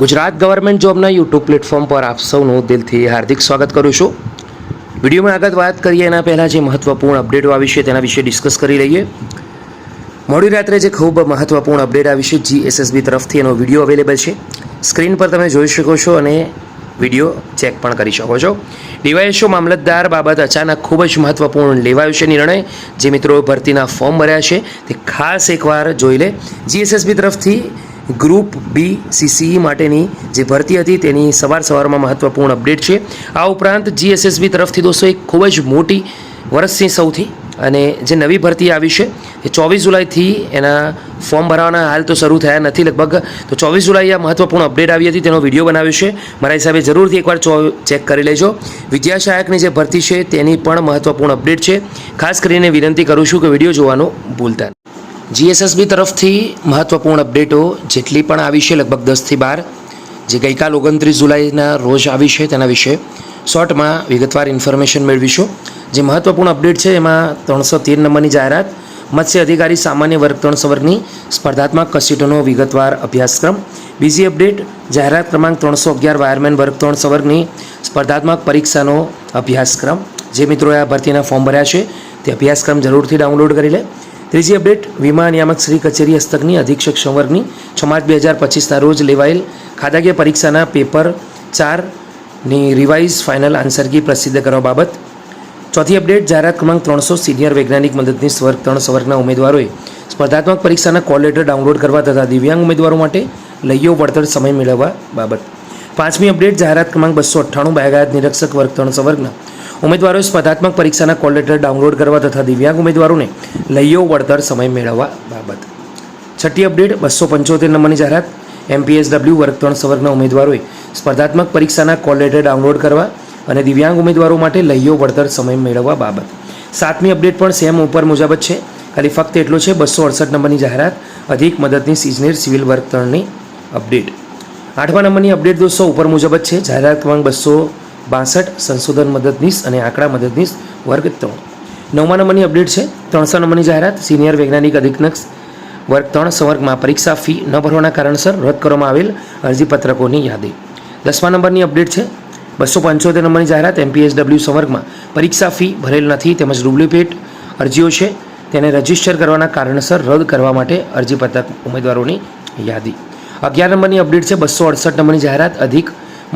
Gujarat government જોબના YouTube platform પર આપ સૌનું દિલથી હાર્દિક સ્વાગત કરું છું. વિડીયોમાં આગળ વાત કરીએ એના પહેલાં જે મહત્ત્વપૂર્ણ અપડેટો આવી છે તેના વિશે ડિસ્કસ કરી લઈએ. મોડી રાત્રે જે ખૂબ મહત્ત્વપૂર્ણ અપડેટ આવી છે GSSB તરફથી એનો વિડીયો અવેલેબલ છે. સ્ક્રીન પર તમે જોઈ શકો છો અને વિડીયો ચેક પણ કરી શકો છો. ડીવાયએસઓ મામલતદાર બાબત અચાનક ખૂબ જ મહત્ત્વપૂર્ણ લેવાયો છે નિર્ણય. જે મિત્રો ભરતીના ફોર્મ ભર્યા છે તે ખાસ એકવાર જોઈ લે. GSSB તરફથી ગ્રુપ બી CCE માટેની જે ભરતી હતી તેની સવારમાં મહત્ત્વપૂર્ણ અપડેટ છે. આ ઉપરાંત GSSB તરફથી દોસ્તો એક ખૂબ જ મોટી વર્ષની સૌથી અને જે નવી ભરતી આવી છે એ 24 જુલાઈથી એના ફોર્મ ભરવાના હાલ તો શરૂ થયા નથી લગભગ, તો 24 જુલાઈએ આ મહત્ત્વપૂર્ણ અપડેટ આવી હતી, તેનો વિડીયો બનાવ્યો છે. મારા હિસાબે જરૂરથી એકવાર ચેક કરી લેજો. વિદ્યા સહાયકની જે ભરતી છે તેની પણ મહત્ત્વપૂર્ણ અપડેટ છે. ખાસ કરીને વિનંતી કરું છું કે વિડીયો જોવાનું ભૂલતા નહીં. GSSB તરફથી મહત્ત્વપૂર્ણ અપડેટો જેટલી પણ આવી છે લગભગ 10થી 12, જે ગઈકાલ 29 જુલાઈના રોજ આવી છે તેના વિશે શોર્ટમાં વિગતવાર ઇન્ફોર્મેશન મેળવીશું. જે મહત્ત્વપૂર્ણ અપડેટ છે એમાં 313 નંબરની જાહેરાત, મત્સ્ય અધિકારી સામાન્ય વર્ગ 300 વર્ગની સ્પર્ધાત્મક કસીટોનો વિગતવાર અભ્યાસક્રમ. બીજી અપડેટ જાહેરાત ક્રમાંક 311 વાયરમેન વર્ગ 300 વર્ગની સ્પર્ધાત્મક પરીક્ષાનો અભ્યાસક્રમ. જે મિત્રોએ આ ભરતીના ફોર્મ ભર્યા છે તે અભ્યાસક્રમ જરૂરથી ડાઉનલોડ કરી લે. ત્રીજી અપડેટ વીમા નિયામક શ્રી કચેરી હસ્તકની અધિક્ષક સંવર્ગની 6 માર્ચ 2025ના રોજ લેવાયેલ ખાતાકીય પરીક્ષાના પેપર 4ની રિવાઇઝ ફાઇનલ આન્સર કી પ્રસિદ્ધ કરવા બાબત. ચોથી અપડેટ જાહેરાત ક્રમાંક 300 સિનિયર વૈજ્ઞાનિક મદદનીશ વર્ગ 300 વર્ગના ઉમેદવારોએ સ્પર્ધાત્મક પરીક્ષાના કોલ લેટર ડાઉનલોડ કરવા તથા દિવ્યાંગ ઉમેદવારો માટે લઈયો વળતર સમય મેળવવા બાબત. પાંચમી અપડેટ જાહેરાત ક્રમાંક 298 બાગાયત નિરીક્ષક વર્ગ 300 વર્ગના ઉમેદવારોએ સ્પર્ધાત્મક પરીક્ષાના કોલ લેટર ડાઉનલોડ કરવા તથા દિવ્યાંગ ઉમેદવારોને લઈયો વળતર સમય મેળવવા બાબત. છઠ્ઠી અપડેટ 275 નંબરની જાહેરાત MPSW વર્ગ 300 વર્ગના ઉમેદવારોએ સ્પર્ધાત્મક પરીક્ષાના કોલ લેટર ડાઉનલોડ કરવા અને દિવ્યાંગ ઉમેદવારો માટે લઈયો વળતર સમય મેળવવા બાબત. સાતમી અપડેટ પણ સેમ ઉપર મુજબ જ છે, ખાલી ફક્ત એટલો છે 268 નંબરની જાહેરાત અધિક મદદનીશ ઇજનેર સિવિલ વર્ગ 3ની અપડેટ. આઠમા નંબરની અપડેટ દોસ્તો ઉપર મુજબ જ છે, જાહેરાત ક્રમાંક 262 સંશોધન મદદનીશ અને આંકડા મદદનીશ વર્ગ 3. નવમા નંબરની અપડેટ છે 300 નંબરની જાહેરાત સિનિયર વૈજ્ઞાનિક અધિક્ષક વર્ગ 3 સંવર્ગમાં પરીક્ષા ફી ન ભરવાના કારણસર રદ કરવામાં આવેલ અરજીપત્રકોની યાદી. 10મા નંબરની અપડેટ છે 275 નંબરની જાહેરાત MPSW સંવર્ગમાં પરીક્ષા ફી ભરેલ નથી તેમજ ડુપ્લિકેટ અરજીઓ છે તેને રજીસ્ટર કરવાના કારણસર રદ કરવા માટે અરજીપત્રક ઉમેદવારોની યાદી. 11 નંબરની અપડેટ છે 268 નંબરની જાહેરાત અધિક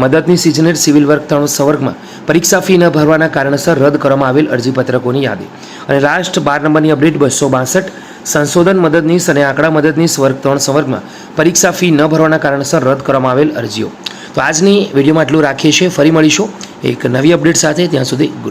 મદદનીશ ઇજનેર સિવિલ વર્ગ 3 સંવર્ગમાં પરીક્ષા ફી ન ભરવાના કારણસર રદ કરવામાં આવેલ અરજીપત્રકોની યાદી. અને લાસ્ટ 12 નંબરની અપડેટ 262 સંશોધન મદદનીશ અને આંકડા મદદનીશ વર્ગ 3 સંવર્ગમાં પરીક્ષા ફી ન ભરવાના કારણસર રદ કરવામાં આવેલ અરજીઓ. તો આજની વિડીયોમાં આટલું રાખીએ છીએ. ફરી મળીશું એક નવી અપડેટ સાથે. ત્યાં સુધી ગુડ.